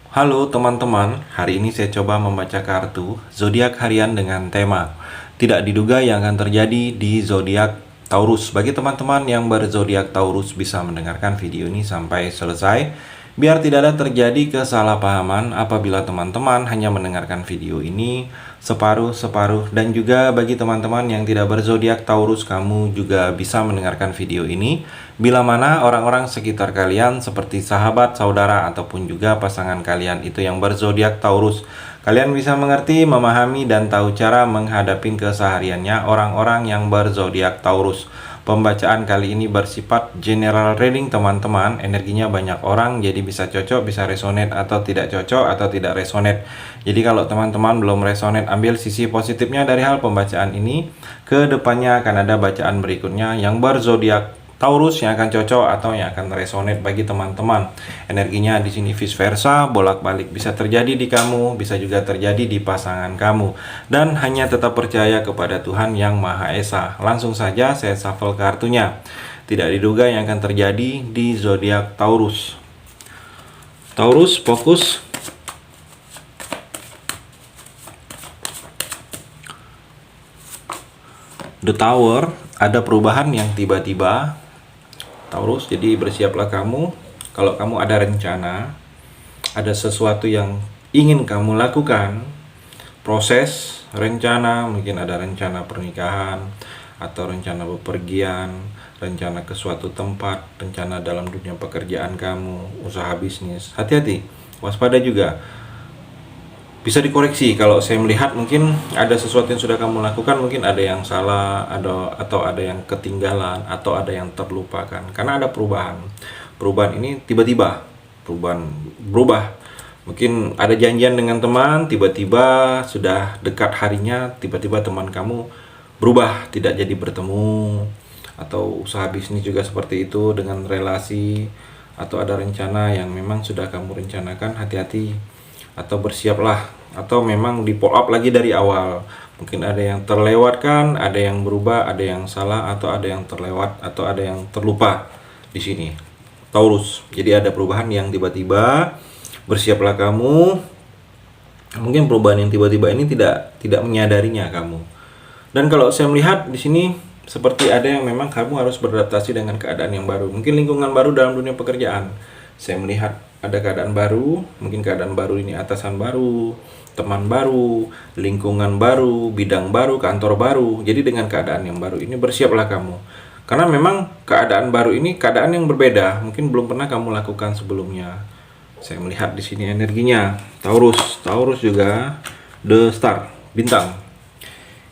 Halo teman-teman, hari ini saya coba membaca kartu zodiak harian dengan tema tidak diduga yang akan terjadi di zodiak Taurus. Bagi teman-teman yang berzodiak Taurus bisa mendengarkan video ini sampai selesai biar tidak ada terjadi kesalahpahaman apabila teman-teman hanya mendengarkan video ini separuh-separuh, dan juga bagi teman-teman yang tidak berzodiak Taurus, kamu juga bisa mendengarkan video ini bila mana orang-orang sekitar kalian seperti sahabat, saudara, ataupun juga pasangan kalian itu yang berzodiak Taurus. Kalian bisa mengerti, memahami, dan tahu cara menghadapi kesehariannya orang-orang yang berzodiak Taurus. Pembacaan kali ini bersifat general reading teman-teman. Energinya banyak orang, jadi bisa cocok, bisa resonate, atau tidak cocok, atau tidak resonate. Jadi kalau teman-teman belum resonate, ambil sisi positifnya dari hal pembacaan ini. Kedepannya akan ada bacaan berikutnya yang berzodiak Taurus yang akan cocok atau yang akan resonate bagi teman-teman. Energinya di sini vice versa, bolak-balik bisa terjadi di kamu, bisa juga terjadi di pasangan kamu. Dan hanya tetap percaya kepada Tuhan Yang Maha Esa. Langsung saja saya shuffle kartunya. Tidak diduga yang akan terjadi di zodiak Taurus. Taurus, fokus. The Tower, ada perubahan yang tiba-tiba Taurus, jadi bersiaplah kamu. Kalau kamu ada rencana, ada sesuatu yang ingin kamu lakukan, proses, rencana, mungkin ada rencana pernikahan, atau rencana bepergian, rencana ke suatu tempat, rencana dalam dunia pekerjaan kamu, usaha bisnis. Hati-hati, waspada juga. Bisa dikoreksi kalau saya melihat mungkin ada sesuatu yang sudah kamu lakukan, mungkin ada yang salah, atau ada yang ketinggalan, atau ada yang terlupakan karena ada perubahan. Perubahan ini tiba-tiba, berubah. Mungkin ada janjian dengan teman, tiba-tiba sudah dekat harinya, tiba-tiba teman kamu berubah, tidak jadi bertemu. Atau usaha bisnis juga seperti itu, dengan relasi, atau ada rencana yang memang sudah kamu rencanakan. Hati-hati, atau bersiaplah, atau memang di follow up lagi dari awal. Mungkin ada yang terlewatkan, ada yang berubah, ada yang salah, atau ada yang terlewat, atau ada yang terlupa di sini. Taurus, jadi ada perubahan yang tiba-tiba. Bersiaplah kamu. Mungkin perubahan yang tiba-tiba ini tidak menyadarinya kamu. Dan kalau saya melihat di sini seperti ada yang memang kamu harus beradaptasi dengan keadaan yang baru. Mungkin lingkungan baru dalam dunia pekerjaan. Saya melihat ada keadaan baru, mungkin keadaan baru ini atasan baru, teman baru, lingkungan baru, bidang baru, kantor baru. Jadi dengan keadaan yang baru ini bersiaplah kamu. Karena memang keadaan baru ini keadaan yang berbeda, mungkin belum pernah kamu lakukan sebelumnya. Saya melihat di sini energinya Taurus. Taurus juga The Star, bintang.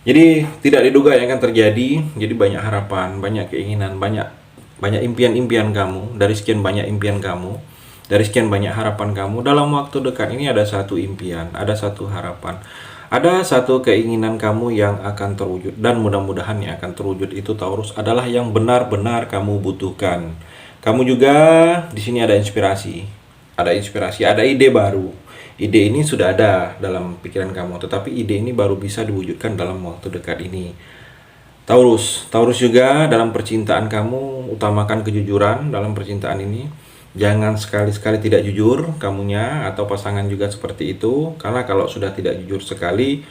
Jadi tidak diduga yang akan terjadi. Jadi banyak harapan, banyak keinginan, banyak impian-impian kamu. Dari sekian banyak impian kamu, dari sekian banyak harapan kamu, dalam waktu dekat ini ada satu impian, ada satu harapan, ada satu keinginan kamu yang akan terwujud. Dan mudah-mudahan yang akan terwujud itu Taurus adalah yang benar-benar kamu butuhkan. Kamu juga di sini ada inspirasi, ada ide baru. Ide ini sudah ada dalam pikiran kamu, tetapi ide ini baru bisa diwujudkan dalam waktu dekat ini. Taurus juga dalam percintaan kamu, utamakan kejujuran dalam percintaan ini. Jangan sekali-sekali tidak jujur kamunya, atau pasangan juga seperti itu. Karena kalau sudah tidak jujur sekali,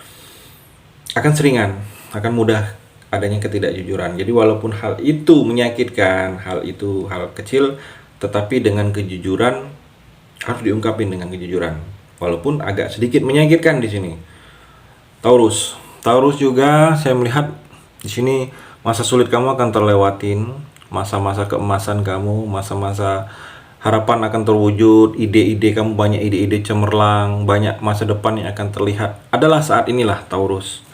akan seringan, akan mudah adanya ketidakjujuran. Jadi walaupun hal itu menyakitkan, hal itu hal kecil, tetapi dengan kejujuran, harus diungkapin dengan kejujuran. Walaupun agak sedikit menyakitkan di sini. Taurus juga saya melihat di sini masa sulit kamu akan terlewatin, masa-masa keemasan kamu, masa-masa harapan akan terwujud, ide-ide kamu, banyak ide-ide cemerlang, banyak masa depan yang akan terlihat. Adalah saat inilah Taurus.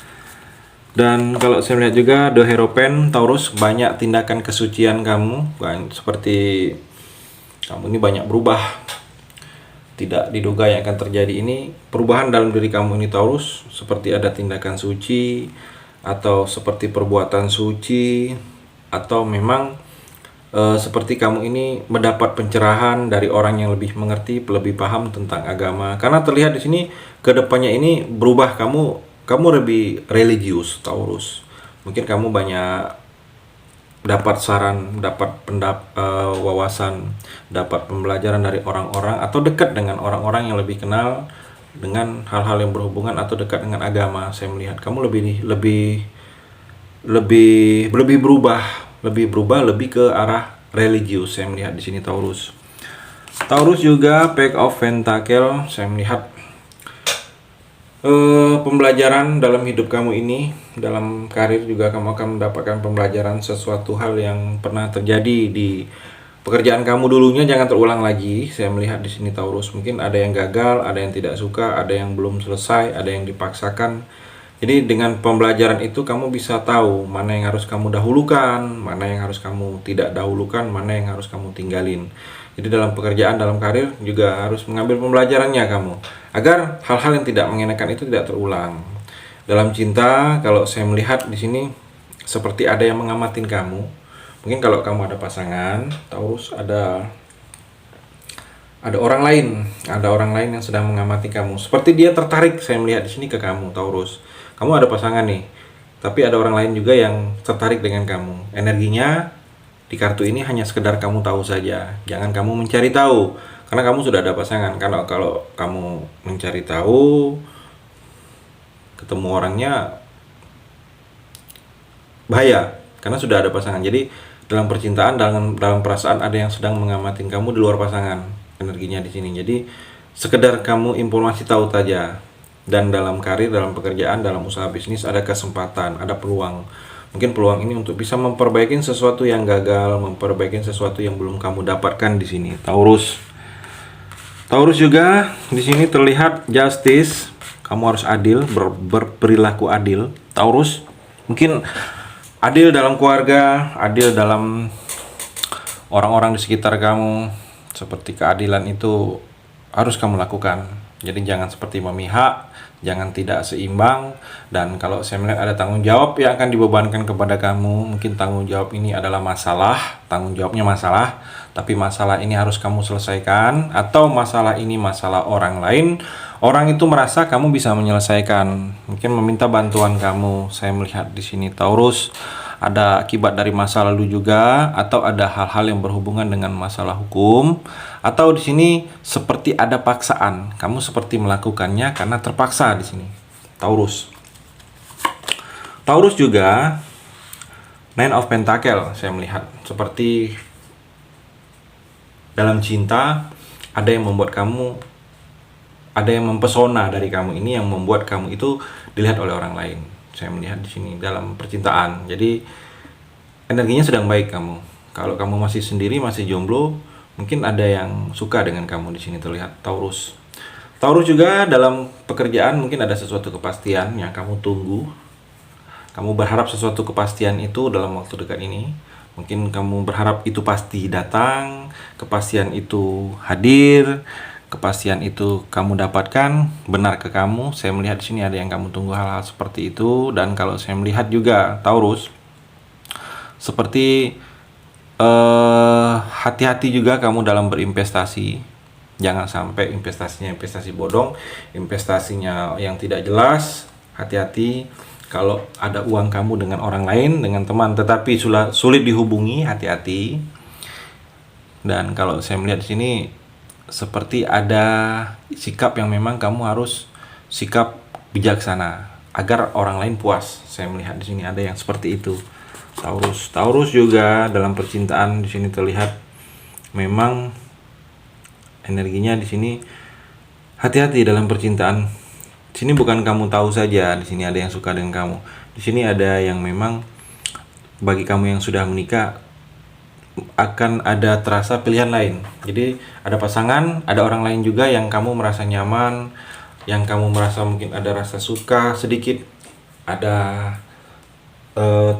Dan kalau saya melihat juga The Hierophant, Taurus, banyak tindakan kesucian kamu, seperti kamu ini banyak berubah. Tidak diduga yang akan terjadi ini perubahan dalam diri kamu ini Taurus, seperti ada tindakan suci, atau seperti perbuatan suci, atau memang seperti kamu ini mendapat pencerahan dari orang yang lebih mengerti, lebih paham tentang agama. Karena terlihat di sini kedepannya ini berubah, kamu lebih religius Taurus. Mungkin kamu banyak dapat saran, dapat wawasan, dapat pembelajaran dari orang-orang, atau dekat dengan orang-orang yang lebih kenal dengan hal-hal yang berhubungan atau dekat dengan agama. Saya melihat kamu lebih berubah lebih ke arah religius. Saya melihat di sini Taurus. Taurus juga Pack of Pentacle. Saya melihat pembelajaran dalam hidup kamu ini, dalam karir juga kamu akan mendapatkan pembelajaran sesuatu hal yang pernah terjadi di pekerjaan kamu dulunya jangan terulang lagi. Saya melihat di sini Taurus, mungkin ada yang gagal, ada yang tidak suka, ada yang belum selesai, ada yang dipaksakan. Jadi dengan pembelajaran itu kamu bisa tahu mana yang harus kamu dahulukan, mana yang harus kamu tidak dahulukan, mana yang harus kamu tinggalin. Jadi dalam pekerjaan, dalam karir juga harus mengambil pembelajarannya kamu, agar hal-hal yang tidak mengenakan itu tidak terulang. Dalam cinta, kalau saya melihat di sini seperti ada yang mengamatin kamu. Mungkin kalau kamu ada pasangan, Taurus, ada orang lain yang sedang mengamati kamu. Seperti dia tertarik, saya melihat di sini ke kamu, Taurus. Kamu ada pasangan nih, tapi ada orang lain juga yang tertarik dengan kamu. Energinya di kartu ini hanya sekedar kamu tahu saja. Jangan kamu mencari tahu, karena kamu sudah ada pasangan. Karena kalau kamu mencari tahu, ketemu orangnya bahaya, karena sudah ada pasangan. Jadi dalam percintaan, dalam perasaan ada yang sedang mengamatin kamu di luar pasangan. Energinya di sini. Jadi sekedar kamu informasi tahu saja. Dan dalam karir, dalam pekerjaan, dalam usaha bisnis ada kesempatan, ada peluang. Mungkin peluang ini untuk bisa memperbaiki sesuatu yang gagal, memperbaiki sesuatu yang belum kamu dapatkan di sini, Taurus. Taurus juga di sini terlihat justice. Kamu harus adil, berperilaku adil, Taurus. Mungkin adil dalam keluarga, adil dalam orang-orang di sekitar kamu. Seperti keadilan itu harus kamu lakukan. Jadi jangan seperti memihak, jangan tidak seimbang. Dan kalau saya melihat ada tanggung jawab yang akan dibebankan kepada kamu. Mungkin tanggung jawab ini adalah masalah, tanggung jawabnya masalah, tapi masalah ini harus kamu selesaikan. Atau masalah ini masalah orang lain, orang itu merasa kamu bisa menyelesaikan, mungkin meminta bantuan kamu. Saya melihat di sini Taurus, ada akibat dari masa lalu juga, atau ada hal-hal yang berhubungan dengan masalah hukum, atau di sini seperti ada paksaan. Kamu seperti melakukannya karena terpaksa di sini, Taurus. Taurus juga Nine of Pentacle. Saya melihat seperti dalam cinta ada yang membuat kamu, ada yang mempesona dari kamu ini, yang membuat kamu itu dilihat oleh orang lain. Saya melihat di sini dalam percintaan. Jadi energinya sedang baik kamu. Kalau kamu masih sendiri, masih jomblo, mungkin ada yang suka dengan kamu di sini terlihat, Taurus. Taurus juga dalam pekerjaan mungkin ada sesuatu kepastian yang kamu tunggu. Kamu berharap sesuatu kepastian itu dalam waktu dekat ini. Mungkin kamu berharap itu pasti datang, kepastian itu hadir, kepastian itu kamu dapatkan benar ke kamu. Saya melihat di sini ada yang kamu tunggu hal-hal seperti itu. Dan kalau saya melihat juga Taurus, seperti hati-hati juga kamu dalam berinvestasi. Jangan sampai investasinya investasi bodong, investasinya yang tidak jelas. Hati-hati kalau ada uang kamu dengan orang lain, dengan teman, tetapi sulit dihubungi, hati-hati. Dan kalau saya melihat di sini seperti ada sikap yang memang kamu harus sikap bijaksana agar orang lain puas. Saya melihat di sini ada yang seperti itu, Taurus. Taurus juga dalam percintaan di sini terlihat memang energinya di sini hati-hati dalam percintaan. Di sini bukan kamu tahu saja, di sini ada yang suka dengan kamu. Di sini ada yang memang bagi kamu yang sudah menikah akan ada terasa pilihan lain. Jadi ada pasangan, ada orang lain juga yang kamu merasa nyaman, yang kamu merasa mungkin ada rasa suka sedikit, ada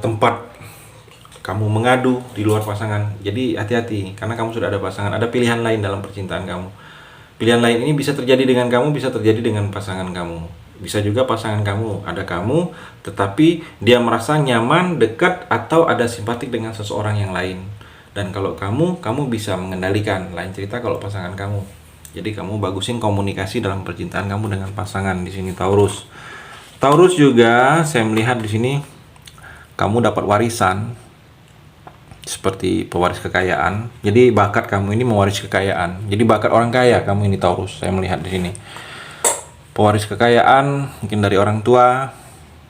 tempat kamu mengadu di luar pasangan. Jadi hati-hati karena kamu sudah ada pasangan, ada pilihan lain dalam percintaan kamu. Pilihan lain ini bisa terjadi dengan kamu, bisa terjadi dengan pasangan kamu. Bisa juga pasangan kamu, ada kamu, tetapi dia merasa nyaman, dekat, atau ada simpatik dengan seseorang yang lain. Dan kalau kamu bisa mengendalikan. Lain cerita kalau pasangan kamu. Jadi kamu bagusin komunikasi dalam percintaan kamu dengan pasangan di sini, Taurus. Taurus juga saya melihat di sini kamu dapat warisan. seperti pewaris kekayaan. Jadi bakat kamu ini mewaris kekayaan. Jadi bakat orang kaya kamu ini Taurus. Saya melihat di sini. Pewaris kekayaan mungkin dari orang tua,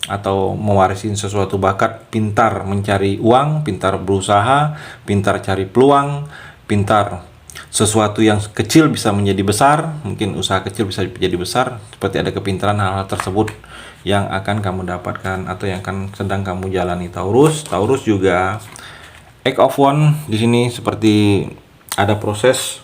atau mewarisin sesuatu bakat, pintar mencari uang, pintar berusaha, pintar cari peluang, pintar sesuatu yang kecil bisa menjadi besar, mungkin usaha kecil bisa menjadi besar, seperti ada kepintaran hal-hal tersebut yang akan kamu dapatkan atau yang akan sedang kamu jalani Taurus. Taurus juga Eight of Wands di sini seperti ada proses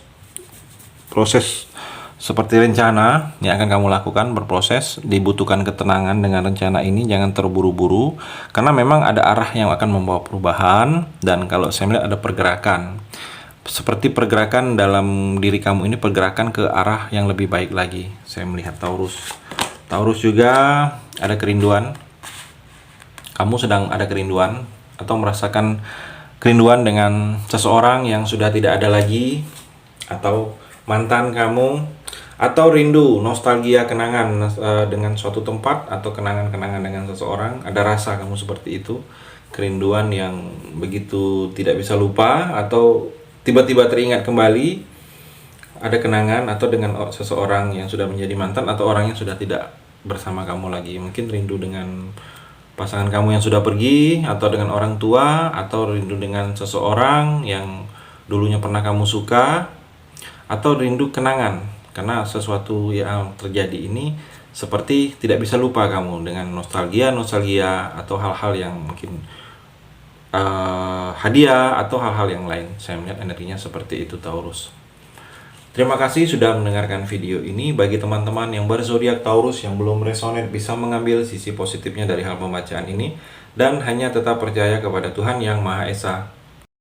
seperti rencana yang akan kamu lakukan, berproses, dibutuhkan ketenangan dengan rencana ini, jangan terburu-buru karena memang ada arah yang akan membawa perubahan. Dan kalau saya melihat ada pergerakan, seperti pergerakan dalam diri kamu ini, pergerakan ke arah yang lebih baik lagi. Saya melihat Taurus juga ada kerinduan, kamu sedang ada kerinduan atau merasakan kerinduan dengan seseorang yang sudah tidak ada lagi, atau mantan kamu, atau rindu, nostalgia, kenangan dengan suatu tempat, atau kenangan-kenangan dengan seseorang. Ada rasa kamu seperti itu, kerinduan yang begitu tidak bisa lupa, atau tiba-tiba teringat kembali ada kenangan atau dengan seseorang yang sudah menjadi mantan, atau orang yang sudah tidak bersama kamu lagi. Mungkin rindu dengan pasangan kamu yang sudah pergi, atau dengan orang tua, atau rindu dengan seseorang yang dulunya pernah kamu suka, atau rindu kenangan karena sesuatu yang terjadi ini seperti tidak bisa lupa kamu dengan nostalgia atau hal-hal yang mungkin hadiah atau hal-hal yang lain. Saya melihat energinya seperti itu Taurus. Terima kasih sudah mendengarkan video ini. Bagi teman-teman yang berzodiak Taurus yang belum resonate, bisa mengambil sisi positifnya dari hal pembacaan ini dan hanya tetap percaya kepada Tuhan Yang Maha Esa.